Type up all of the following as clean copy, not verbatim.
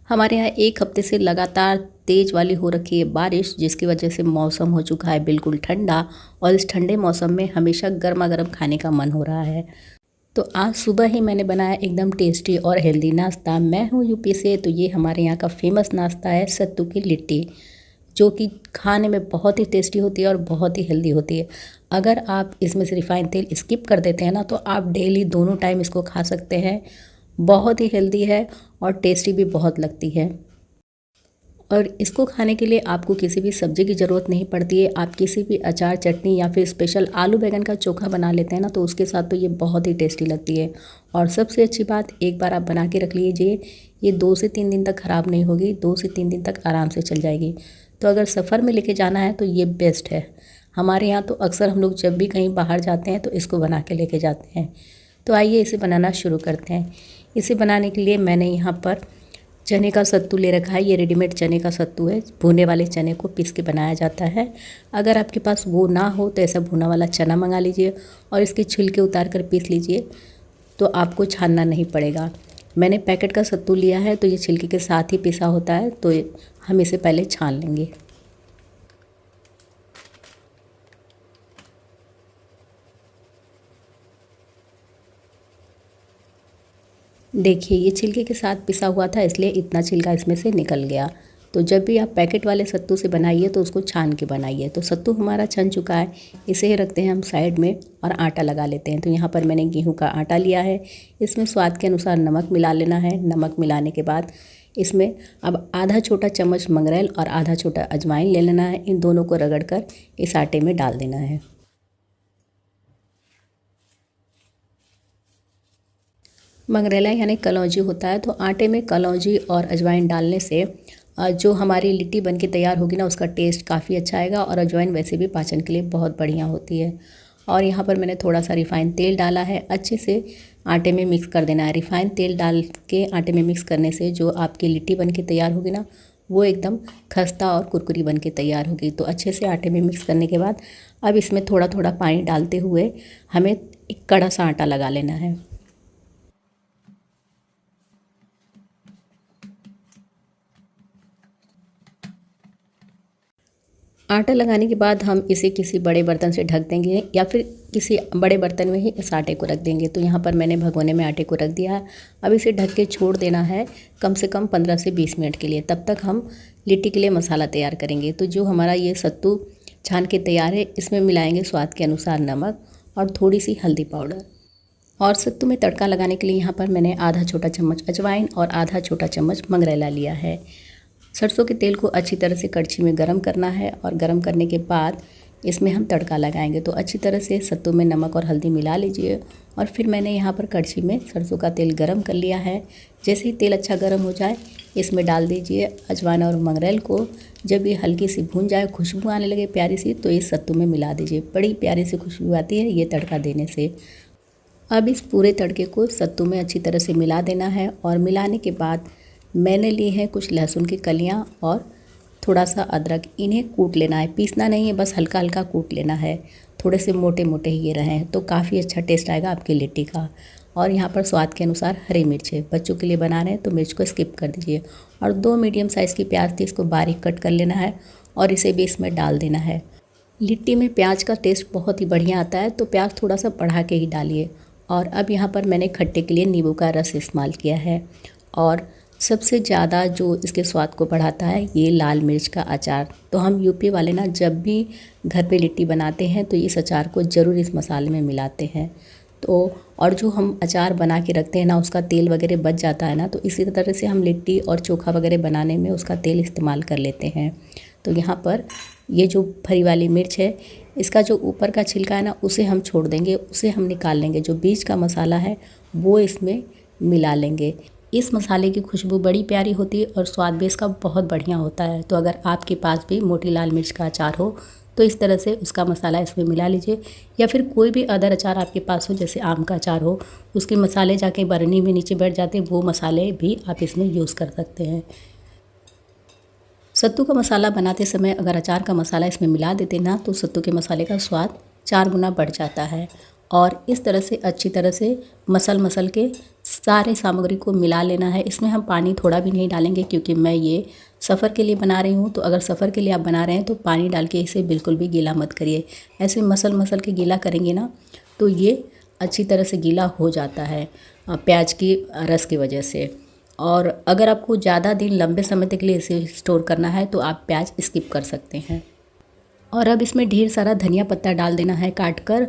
हमारे यहाँ एक हफ्ते से लगातार तेज़ वाली हो रखी है बारिश, जिसकी वजह से मौसम हो चुका है बिल्कुल ठंडा। और इस ठंडे मौसम में हमेशा गर्मा गर्म खाने का मन हो रहा है। तो आज सुबह ही मैंने बनाया एकदम टेस्टी और हेल्दी नाश्ता। मैं हूँ यूपी से, तो ये हमारे यहाँ का फेमस नाश्ता है सत्तू की लिट्टी, जो कि खाने में बहुत ही टेस्टी होती है और बहुत ही हेल्दी होती है। अगर आप इसमें से रिफाइंड तेल स्किप कर देते हैं ना, तो आप डेली दोनों टाइम इसको खा सकते हैं। बहुत ही हेल्दी है और टेस्टी भी बहुत लगती है। और इसको खाने के लिए आपको किसी भी सब्ज़ी की ज़रूरत नहीं पड़ती है। आप किसी भी अचार, चटनी या फिर स्पेशल आलू बैंगन का चोखा बना लेते हैं ना, तो उसके साथ तो ये बहुत ही टेस्टी लगती है। और सबसे अच्छी बात, एक बार आप बना के रख लीजिए, ये 2 से 3 दिन तक ख़राब नहीं होगी, 2 से 3 दिन तक आराम से चल जाएगी। तो अगर सफ़र में लेके जाना है तो ये बेस्ट है। हमारे यहाँ तो अक्सर हम लोग जब भी कहीं बाहर जाते हैं तो इसको बना के लेके जाते हैं। तो आइए इसे बनाना शुरू करते हैं। इसे बनाने के लिए मैंने यहाँ पर चने का सत्तू ले रखा है। ये रेडीमेड चने का सत्तू है। भुने वाले चने को पीस के बनाया जाता है। अगर आपके पास वो ना हो तो ऐसा भुना वाला चना मंगा लीजिए और इसके छिलके उतार कर पीस लीजिए, तो आपको छानना नहीं पड़ेगा। मैंने पैकेट का सत्तू लिया है, तो ये छिलके के साथ ही पिसा होता है, तो हम इसे पहले छान लेंगे। देखिए, ये छिलके के साथ पिसा हुआ था, इसलिए इतना छिलका इसमें से निकल गया। तो जब भी आप पैकेट वाले सत्तू से बनाइए तो उसको छान के बनाइए। तो सत्तू हमारा छन चुका है, इसे ही रखते हैं हम साइड में और आटा लगा लेते हैं। तो यहाँ पर मैंने गेहूं का आटा लिया है। इसमें स्वाद के अनुसार नमक मिला लेना है। नमक मिलाने के बाद इसमें अब आधा छोटा चम्मच मंगरेल और आधा छोटा अजवाइन ले लेना है। इन दोनों को रगड़ कर इस आटे में डाल देना है। मंगरेला यानी कलौंजी होता है। तो आटे में कलौंजी और अजवाइन डालने से जो हमारी लिट्टी बन के तैयार होगी ना, उसका टेस्ट काफ़ी अच्छा आएगा। और अजवाइन वैसे भी पाचन के लिए बहुत बढ़िया होती है। और यहाँ पर मैंने थोड़ा सा रिफ़ाइन तेल डाला है। अच्छे से आटे में मिक्स कर देना है। रिफ़ाइन तेल डाल के आटे में मिक्स करने से जो आपकी लिट्टी बन के तैयार होगी ना, वो एकदम खस्ता और कुरकुरी बन के तैयार होगी। तो अच्छे से आटे में मिक्स करने के बाद अब इसमें थोड़ा थोड़ा पानी डालते हुए हमें एक कड़ा सा आटा लगा लेना है। आटा लगाने के बाद हम इसे किसी बड़े बर्तन से ढक देंगे या फिर किसी बड़े बर्तन में ही इस आटे को रख देंगे। तो यहाँ पर मैंने भगोने में आटे को रख दिया है। अब इसे ढक के छोड़ देना है कम से कम 15 से 20 मिनट के लिए। तब तक हम लिट्टी के लिए मसाला तैयार करेंगे। तो जो हमारा ये सत्तू छान के तैयार है, इसमें मिलाएंगे स्वाद के अनुसार नमक और थोड़ी सी हल्दी पाउडर। और सत्तू में तड़का लगाने के लिए यहाँ पर मैंने आधा छोटा चम्मच अजवाइन और आधा छोटा चम्मच मंगरेला लिया है। सरसों के तेल को अच्छी तरह से कड़छी में गरम करना है और गरम करने के बाद इसमें हम तड़का लगाएंगे। तो अच्छी तरह से सत्तू में नमक और हल्दी मिला लीजिए। और फिर मैंने यहाँ पर कड़छी में सरसों का तेल गरम कर लिया है। जैसे ही तेल अच्छा गरम हो जाए, इसमें डाल दीजिए अजवाइन और मंगरेल को। जब ये हल्की सी भून जाए, खुशबू आने लगे प्यारी सी, तो इस सत्तू में मिला दीजिए। बड़ी प्यारी सी खुशबू आती है ये तड़का देने से। अब इस पूरे तड़के को सत्तू में अच्छी तरह से मिला देना है। और मिलाने के बाद मैंने ली है कुछ लहसुन की कलियां और थोड़ा सा अदरक। इन्हें कूट लेना है, पीसना नहीं है, बस हल्का हल्का कूट लेना है। थोड़े से मोटे मोटे ही ये रहें, तो काफ़ी अच्छा टेस्ट आएगा आपकी लिट्टी का। और यहाँ पर स्वाद के अनुसार हरी मिर्च है। बच्चों के लिए बना रहे हैं तो मिर्च को स्किप कर दीजिए। और 2 मीडियम साइज़ की प्याज थी, इसको बारीक कट कर लेना है और इसे भी इसमें डाल देना है। लिट्टी में प्याज का टेस्ट बहुत ही बढ़िया आता है, तो प्याज थोड़ा सा बढ़ा के ही डालिए। और अब यहाँ पर मैंने खट्टे के लिए नींबू का रस इस्तेमाल किया है। और सबसे ज़्यादा जो इसके स्वाद को बढ़ाता है, ये लाल मिर्च का अचार। तो हम यूपी वाले ना जब भी घर पे लिट्टी बनाते हैं तो इस अचार को ज़रूर इस मसाले में मिलाते हैं। तो और जो हम अचार बना के रखते हैं ना, उसका तेल वगैरह बच जाता है ना, तो इसी तरह से हम लिट्टी और चोखा वगैरह बनाने में उसका तेल इस्तेमाल कर लेते हैं। तो यहाँ पर ये जो फरी वाली मिर्च है, इसका जो ऊपर का छिलका है ना, उसे हम छोड़ देंगे, उसे हम निकाल लेंगे। जो बीच का मसाला है वो इसमें मिला लेंगे। इस मसाले की खुशबू बड़ी प्यारी होती है और स्वाद भी इसका बहुत बढ़िया होता है। तो अगर आपके पास भी मोटी लाल मिर्च का अचार हो तो इस तरह से उसका मसाला इसमें मिला लीजिए। या फिर कोई भी अदर अचार आपके पास हो, जैसे आम का अचार हो, उसके मसाले जाके बरनी में नीचे बैठ जाते हैं, वो मसाले भी आप इसमें यूज़ कर सकते हैं। सत्तू का मसाला बनाते समय अगर अचार का मसाला इसमें मिला देते ना, तो सत्तू के मसाले का स्वाद 4 गुना बढ़ जाता है। और इस तरह से अच्छी तरह से मसल के सारे सामग्री को मिला लेना है। इसमें हम पानी थोड़ा भी नहीं डालेंगे क्योंकि मैं ये सफ़र के लिए बना रही हूँ। तो अगर सफ़र के लिए आप बना रहे हैं तो पानी डाल के इसे बिल्कुल भी गीला मत करिए। ऐसे मसल के गीला करेंगे ना तो ये अच्छी तरह से गीला हो जाता है प्याज की रस की वजह से। और अगर आपको ज़्यादा दिन लंबे समय तक के लिए इसे स्टोर करना है तो आप प्याज स्किप कर सकते हैं। और अब इसमें ढेर सारा धनिया पत्ता डाल देना है काट कर।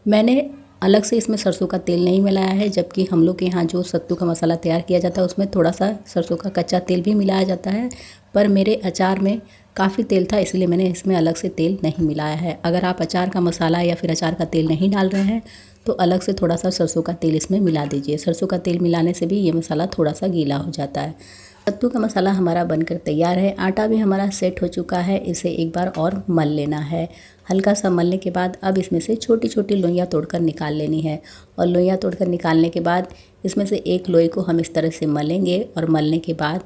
मैंने अलग से इसमें सरसों का तेल नहीं मिलाया है, जबकि हम लोग के यहाँ जो सत्तू का मसाला तैयार किया जाता है उसमें थोड़ा सा सरसों का कच्चा तेल भी मिलाया जाता है। पर मेरे अचार में काफ़ी तेल था, इसलिए मैंने इसमें अलग से तेल नहीं मिलाया है। अगर आप अचार का मसाला या फिर अचार का तेल नहीं डाल रहे हैं तो अलग से थोड़ा सा सरसों का तेल इसमें मिला दीजिए। सरसों का तेल मिलाने से भी ये मसाला थोड़ा सा गीला हो जाता है। सत्तू का मसाला हमारा बनकर तैयार है। आटा भी हमारा सेट हो चुका है। इसे एक बार और मल लेना है। हल्का सा मलने के बाद अब इसमें से छोटी छोटी लोइयाँ तोड़कर निकाल लेनी है। और लोइयाँ तोड़कर निकालने के बाद इसमें से एक लोई को हम इस तरह से मलेंगे और मलने के बाद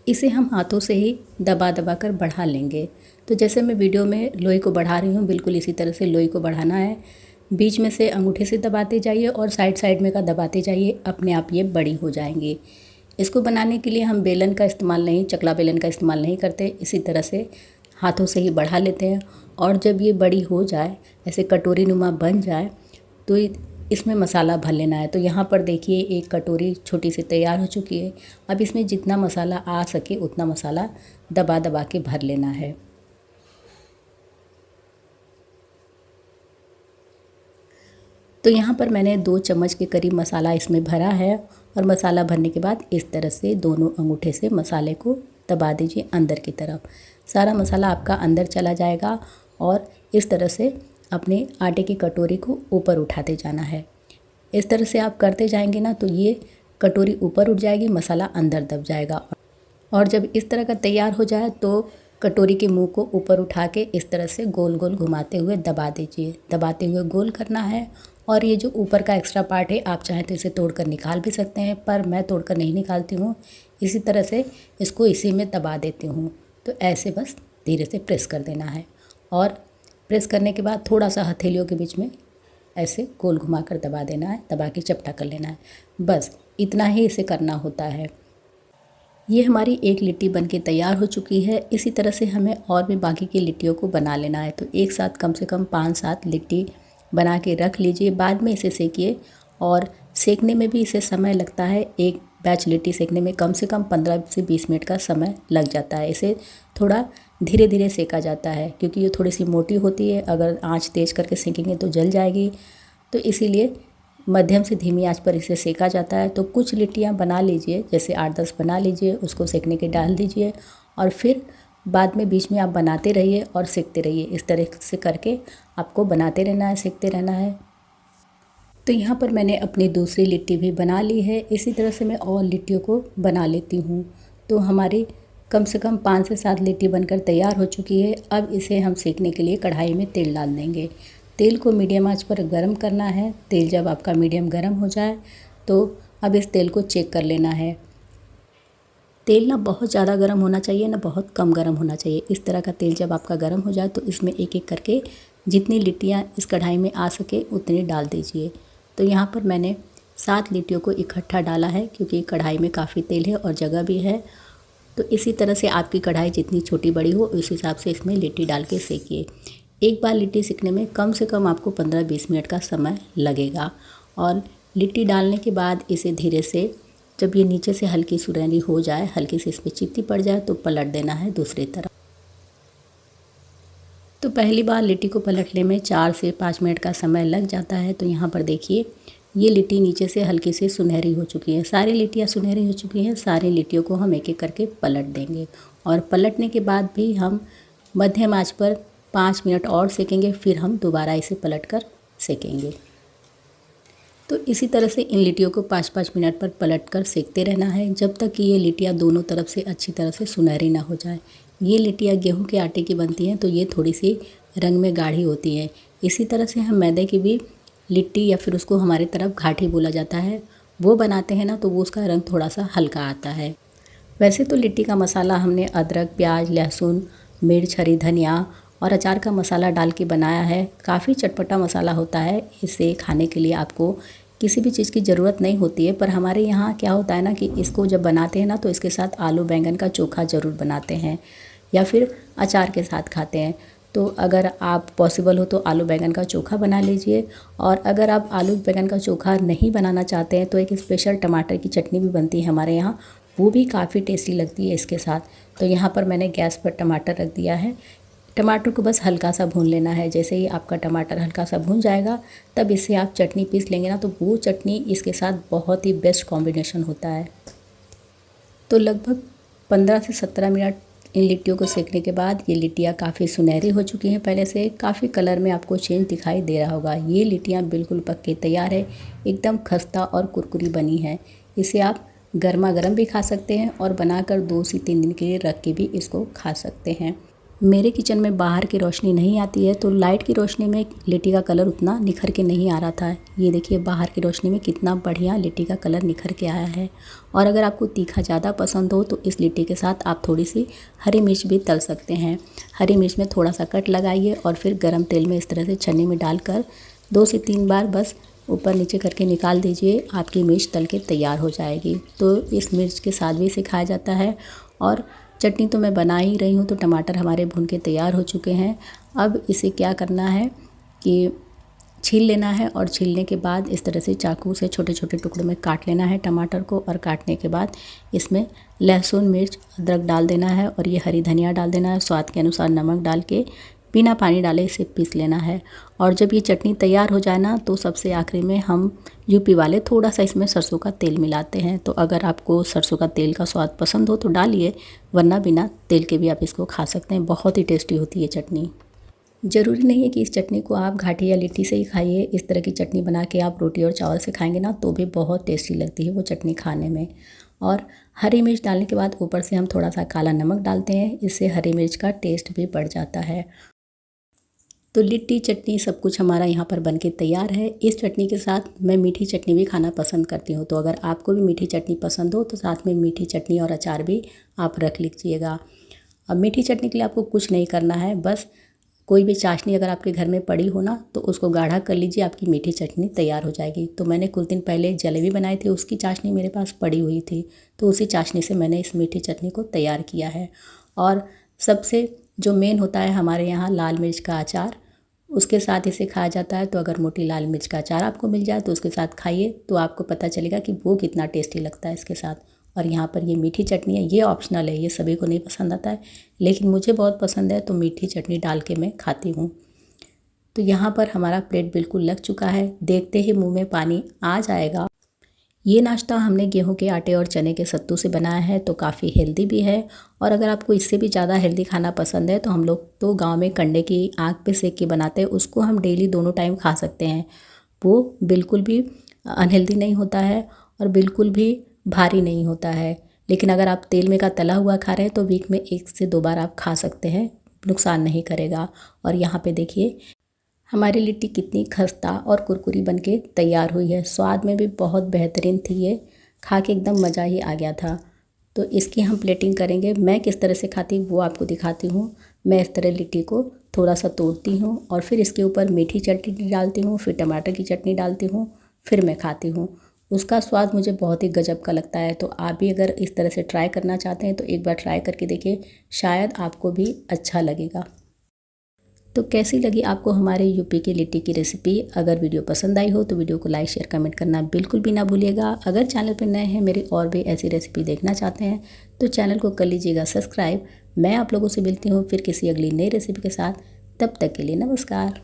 इसे हम हाथों से ही दबा दबा कर बढ़ा लेंगे। तो जैसे मैं वीडियो में लोई को बढ़ा रही हूँ, बिल्कुल इसी तरह से लोई को बढ़ाना है। बीच में से अंगूठे से दबाते जाइए और साइड में का दबाते जाइए, अपने आप ये बड़ी हो जाएंगी। इसको बनाने के लिए हम बेलन का इस्तेमाल नहीं, चकला बेलन का इस्तेमाल नहीं करते। इसी तरह से हाथों से ही बढ़ा लेते हैं। और जब ये बड़ी हो जाए, ऐसे कटोरी नुमा बन जाए, तो इसमें मसाला भर लेना है। तो यहाँ पर देखिए एक कटोरी छोटी सी तैयार हो चुकी है। अब इसमें जितना मसाला आ सके उतना मसाला दबा दबा के भर लेना है। तो यहाँ पर मैंने 2 चम्मच के करीब मसाला इसमें भरा है। और मसाला भरने के बाद इस तरह से दोनों अंगूठे से मसाले को दबा दीजिए अंदर की तरफ। सारा मसाला आपका अंदर चला जाएगा और इस तरह से अपने आटे की कटोरी को ऊपर उठाते जाना है। इस तरह से आप करते जाएंगे ना तो ये कटोरी ऊपर उठ जाएगी, मसाला अंदर दब जाएगा। और जब इस तरह का तैयार हो जाए तो कटोरी के मुंह को ऊपर उठा के इस तरह से गोल गोल घुमाते हुए दबा दीजिए। दबाते हुए गोल करना है। और ये जो ऊपर का एक्स्ट्रा पार्ट है आप चाहें तो इसे तोड़कर निकाल भी सकते हैं, पर मैं तोड़कर नहीं निकालती हूँ। इसी तरह से इसको इसी में दबा देती हूँ। तो ऐसे बस धीरे से प्रेस कर देना है। और प्रेस करने के बाद थोड़ा सा हथेलियों के बीच में ऐसे गोल घुमाकर दबा देना है, दबा के चपटा कर लेना है। बस इतना ही इसे करना होता है। ये हमारी एक लिट्टी बनके तैयार हो चुकी है। इसी तरह से हमें और भी बाकी की लिट्टियों को बना लेना है। तो एक साथ कम से कम 5-7 लिट्टी बना के रख लीजिए, बाद में इसे सेकिए। और सेकने में भी इसे समय लगता है। एक बैच लिट्टी सेकने में कम से कम 15 से 20 मिनट का समय लग जाता है। इसे थोड़ा धीरे धीरे सेका जाता है क्योंकि ये थोड़ी सी मोटी होती है। अगर आंच तेज करके सेकेंगे तो जल जाएगी। तो इसीलिए मध्यम से धीमी आंच पर इसे सेका जाता है। तो कुछ लिट्टियाँ बना लीजिए, जैसे 8-10 बना लीजिए, उसको सेकने के डाल दीजिए और फिर बाद में बीच में आप बनाते रहिए और सेकते रहिए। इस तरह से करके आपको बनाते रहना है, सेकते रहना है। तो यहाँ पर मैंने अपनी दूसरी लिट्टी भी बना ली है। इसी तरह से मैं और लिट्टियों को बना लेती हूँ। तो हमारी कम से कम 5 से 7 लिट्टी बनकर तैयार हो चुकी है। अब इसे हम सेकने के लिए कढ़ाई में तेल डाल देंगे। तेल को मीडियम आंच पर गर्म करना है। तेल जब आपका मीडियम गर्म हो जाए तो अब इस तेल को चेक कर लेना है। तेल ना बहुत ज़्यादा गर्म होना चाहिए, ना बहुत कम गर्म होना चाहिए। इस तरह का तेल जब आपका गर्म हो जाए तो इसमें एक एक करके जितनी लिट्टियाँ इस कढ़ाई में आ सके उतनी डाल दीजिए। तो यहाँ पर मैंने 7 लिट्टियों को इकट्ठा डाला है क्योंकि कढ़ाई में काफ़ी तेल है और जगह भी है। तो इसी तरह से आपकी कढ़ाई जितनी छोटी बड़ी हो उस हिसाब से इसमें लिट्टी डाल के सेकिए। एक बार लिट्टी सेकने में कम से कम आपको 15-20 मिनट का समय लगेगा। और लिट्टी डालने के बाद इसे धीरे से, जब ये नीचे से हल्की सुनहरी हो जाए, हल्की सी इस पर चित्ती पड़ जाए तो पलट देना है दूसरी तरफ। तो पहली बार लिट्टी को पलटने में 4 से 5 मिनट का समय लग जाता है। तो यहाँ पर देखिए ये लिट्टी नीचे से हल्की सी सुनहरी हो चुकी है। सारी लिट्टियाँ सुनहरी हो चुकी हैं। सारी लिट्टियों को हम एक एक करके पलट देंगे और पलटने के बाद भी हम मध्यम आंच पर 5 मिनट और सेकेंगे। फिर हम दोबारा इसे पलट कर सेकेंगे। तो इसी तरह से इन लिट्टियों को 5-5 मिनट पर पलट कर सेकते रहना है जब तक कि ये लिट्टियाँ दोनों तरफ से अच्छी तरह से सुनहरी ना हो जाए। ये लिट्टियाँ गेहूं के आटे की बनती हैं तो ये थोड़ी सी रंग में गाढ़ी होती हैं। इसी तरह से हम मैदे की भी लिट्टी, या फिर उसको हमारी तरफ घाटी बोला जाता है, वो बनाते हैं ना तो वो उसका रंग थोड़ा सा हल्का आता है। वैसे तो लिट्टी का मसाला हमने अदरक, प्याज, लहसुन, मिर्च, हरी धनिया और अचार का मसाला डाल के बनाया है। काफ़ी चटपटा मसाला होता है, इसे खाने के लिए आपको किसी भी चीज़ की ज़रूरत नहीं होती है। पर हमारे यहाँ क्या होता है ना कि इसको जब बनाते हैं ना तो इसके साथ आलू बैंगन का चोखा ज़रूर बनाते हैं या फिर अचार के साथ खाते हैं। तो अगर आप पॉसिबल हो तो आलू बैंगन का चोखा बना लीजिए। और अगर आप आलू बैंगन का चोखा नहीं बनाना चाहते हैं तो एक स्पेशल टमाटर की चटनी भी बनती है हमारे यहाँ, वो भी काफ़ी टेस्टी लगती है इसके साथ। तो यहाँ पर मैंने गैस पर टमाटर रख दिया है। टमाटर को बस हल्का सा भून लेना है। जैसे ही आपका टमाटर हल्का सा भून जाएगा तब इससे आप चटनी पीस लेंगे ना, तो वो चटनी इसके साथ बहुत ही बेस्ट कॉम्बिनेशन होता है। तो लगभग 15 से 17 मिनट इन लिट्टियों को सेकने के बाद ये लिट्टियाँ काफ़ी सुनहरी हो चुकी हैं। पहले से काफ़ी कलर में आपको चेंज दिखाई दे रहा होगा। ये लिट्टियाँ बिल्कुल पक के तैयार है, एकदम खस्ता और कुरकुरी बनी है। इसे आप गर्मा गर्म भी खा सकते हैं और बनाकर 2 से 3 दिन के लिए रख के भी इसको खा सकते हैं। मेरे किचन में बाहर की रोशनी नहीं आती है तो लाइट की रोशनी में लिट्टी का कलर उतना निखर के नहीं आ रहा था। ये देखिए बाहर की रोशनी में कितना बढ़िया लिट्टी का कलर निखर के आया है। और अगर आपको तीखा ज़्यादा पसंद हो तो इस लिट्टी के साथ आप थोड़ी सी हरी मिर्च भी तल सकते हैं। हरी मिर्च में थोड़ा सा कट लगाइए और फिर गर्म तेल में इस तरह से छन्नी में डालकर 2 से 3 बार बस ऊपर नीचे करके निकाल दीजिए, आपकी मिर्च तल के तैयार हो जाएगी। तो इस मिर्च के साथ भी इसे खाया जाता है। और चटनी तो मैं बना ही रही हूँ, तो टमाटर हमारे भून के तैयार हो चुके हैं। अब इसे क्या करना है कि छील लेना है और छीलने के बाद इस तरह से चाकू से छोटे छोटे टुकड़ों में काट लेना है टमाटर को। और काटने के बाद इसमें लहसुन मिर्च अदरक डाल देना है और ये हरी धनिया डाल देना है। स्वाद के अनुसार नमक डाल के बिना पानी डाले इसे पीस लेना है। और जब ये चटनी तैयार हो जाए ना तो सबसे आखिरी में हम यूपी वाले थोड़ा सा इसमें सरसों का तेल मिलाते हैं। तो अगर आपको सरसों का तेल का स्वाद पसंद हो तो डालिए, वरना बिना तेल के भी आप इसको खा सकते हैं। बहुत ही टेस्टी होती है चटनी। ज़रूरी नहीं है कि इस चटनी को आप घाटी या लिट्टी से ही खाइए। इस तरह की चटनी बना के आप रोटी और चावल से खाएंगे ना तो भी बहुत टेस्टी लगती है वो चटनी खाने में। और हरी मिर्च डालने के बाद ऊपर से हम थोड़ा सा काला नमक डालते हैं, इससे हरी मिर्च का टेस्ट भी बढ़ जाता है। तो लिट्टी चटनी सब कुछ हमारा यहाँ पर बनके तैयार है। इस चटनी के साथ मैं मीठी चटनी भी खाना पसंद करती हूँ। तो अगर आपको भी मीठी चटनी पसंद हो तो साथ में मीठी चटनी और अचार भी आप रख लीजिएगा। अब मीठी चटनी के लिए आपको कुछ नहीं करना है, बस कोई भी चाशनी अगर आपके घर में पड़ी हो ना तो उसको गाढ़ा कर लीजिए, आपकी मीठी चटनी तैयार हो जाएगी। तो मैंने कुछ दिन पहले जलेबी बनाई थी, उसकी चाशनी मेरे पास पड़ी हुई थी, तो उसी चाशनी से मैंने इस मीठी चटनी को तैयार किया है। और सबसे जो मेन होता है हमारे यहाँ लाल मिर्च का अचार, उसके साथ इसे खाया जाता है। तो अगर मोटी लाल मिर्च का अचार आपको मिल जाए तो उसके साथ खाइए, तो आपको पता चलेगा कि वो कितना टेस्टी लगता है इसके साथ। और यहाँ पर ये मीठी चटनी है, ये ऑप्शनल है, ये सभी को नहीं पसंद आता है, लेकिन मुझे बहुत पसंद है तो मीठी चटनी डाल के मैं खाती हूँ। तो यहाँ पर हमारा प्लेट बिल्कुल लग चुका है, देखते ही मुँह में पानी आ जाएगा। ये नाश्ता हमने गेहूं के आटे और चने के सत्तू से बनाया है, तो काफ़ी हेल्दी भी है। और अगर आपको इससे भी ज़्यादा हेल्दी खाना पसंद है तो हम लोग तो गांव में कंडे की आग पे सेक के बनाते हैं, उसको हम डेली दोनों टाइम खा सकते हैं। वो बिल्कुल भी अनहेल्दी नहीं होता है और बिल्कुल भी भारी नहीं होता है। लेकिन अगर आप तेल में का तला हुआ खा रहे हैं तो वीक में 1 से 2 बार आप खा सकते हैं, नुकसान नहीं करेगा। और यहाँ पे देखिए हमारी लिट्टी कितनी खस्ता और कुरकुरी बनके तैयार हुई है। स्वाद में भी बहुत बेहतरीन थी, ये खा के एकदम मज़ा ही आ गया था। तो इसकी हम प्लेटिंग करेंगे। मैं किस तरह से खाती हूँ वो आपको दिखाती हूँ। मैं इस तरह लिट्टी को थोड़ा सा तोड़ती हूँ और फिर इसके ऊपर मीठी चटनी डालती हूँ, फिर टमाटर की चटनी डालती हूँ, फिर मैं खाती हूँ। उसका स्वाद मुझे बहुत ही गजब का लगता है। तो आप भी अगर इस तरह से ट्राई करना चाहते हैं तो एक बार ट्राई करके देखिए, शायद आपको भी अच्छा लगेगा। तो कैसी लगी आपको हमारे यूपी की लिट्टी की रेसिपी? अगर वीडियो पसंद आई हो तो वीडियो को लाइक शेयर कमेंट करना बिल्कुल भी ना भूलिएगा। अगर चैनल पर नए हैं, मेरी और भी ऐसी रेसिपी देखना चाहते हैं तो चैनल को कर लीजिएगा सब्सक्राइब। मैं आप लोगों से मिलती हूँ फिर किसी अगली नई रेसिपी के साथ। तब तक के लिए नमस्कार।